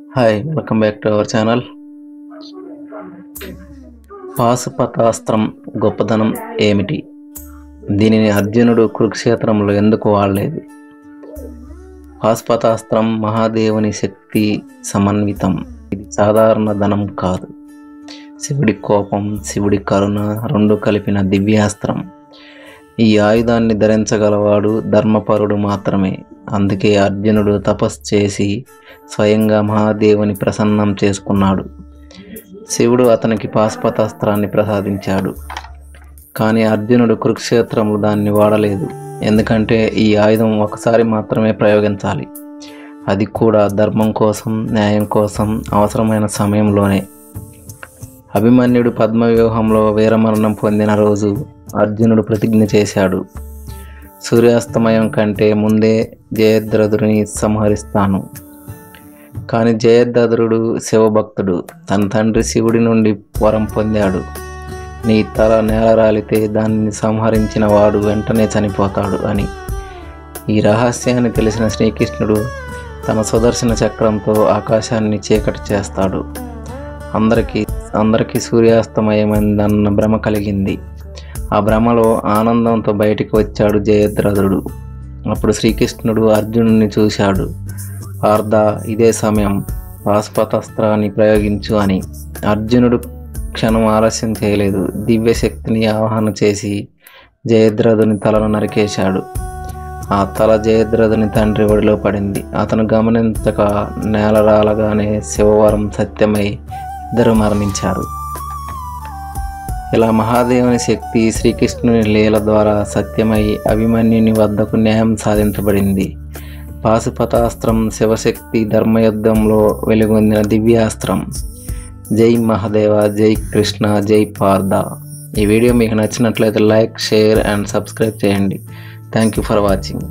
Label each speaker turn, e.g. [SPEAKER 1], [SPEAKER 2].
[SPEAKER 1] Hi welcome back to our channel. పాశుపతాస్త్రం గొప్పదనం ఏమిటి? దీనిని అర్జునుడు కురుక్షేత్రంలో ఎందుకు వాడలేదు? పాశుపతాస్త్రం మహాదేవుని శక్తి సమన్వితం. ఇది సాధారణ ధనం కాదు. శివుడి కోపం, శివుడి కరుణ రెండు కలిపిన దివ్యాస్త్రం. ఈ ఆయుధాన్ని ధరించగలవాడు ధర్మపరుడు మాత్రమే. అందుకే అర్జునుడు తపస్సు చేసి స్వయంగా మహాదేవుని ప్రసన్నం చేసుకున్నాడు. శివుడు అతనికి పాశుపతాస్త్రాన్ని ప్రసాదించాడు. కానీ అర్జునుడు కురుక్షేత్రంలో దాన్ని వాడలేదు. ఎందుకంటే ఈ ఆయుధం ఒకసారి మాత్రమే ప్రయోగించాలి. అది కూడా ధర్మం కోసం, న్యాయం కోసం, అవసరమైన సమయంలోనే. అభిమన్యుడు పద్మవ్యూహంలో వీరమరణం పొందిన రోజు అర్జునుడు ప్రతిజ్ఞ చేశాడు, సూర్యాస్తమయం కంటే ముందే జయద్రథుడిని సంహరిస్తాను. కానీ జయద్రథుడు శివభక్తుడు. తన తండ్రి శివుడి నుండి వరం పొందాడు, నీ తల నేల రాలితే దానిని సంహరించిన వాడు వెంటనే చనిపోతాడు అని. ఈ రహస్యాన్ని తెలిసిన శ్రీకృష్ణుడు తన సుదర్శన చక్రంతో ఆకాశాన్ని చీకటి చేస్తాడు. అందరికీ సూర్యాస్తమయమైందన్న భ్రమ కలిగింది. ఆ భ్రమలో ఆనందంతో బయటికి వచ్చాడు జయద్రథుడు. అప్పుడు శ్రీకృష్ణుడు అర్జునుడిని చూశాడు. పార్థ, ఇదే సమయం, పాశుపతాస్త్రాన్ని ప్రయోగించు అని. అర్జునుడు క్షణం ఆలస్యం చేయలేదు. దివ్యశక్తిని ఆవాహన చేసి జయద్రథుని తలను నరికేశాడు. ఆ తల జయద్రథుని తండ్రి ఒడిలో పడింది. అతను గమనించక నేల రాలగానే శివవరం సత్యమై ఇద్దరు మరణించారు. ఇలా మహాదేవుని శక్తి శ్రీకృష్ణుని లీల ద్వారా సత్యమై అభిమన్యుని వద్దకు న్యాయం సాధించబడింది. పాశుపతాస్త్రం శివశక్తి ధర్మయుద్ధంలో వెలుగొందిన దివ్యాస్త్రం. జై మహాదేవ, జై కృష్ణ, జై పార్థ. ఈ వీడియో మీకు నచ్చినట్లయితే లైక్, షేర్ అండ్ సబ్స్క్రైబ్ చేయండి. Thank you for watching.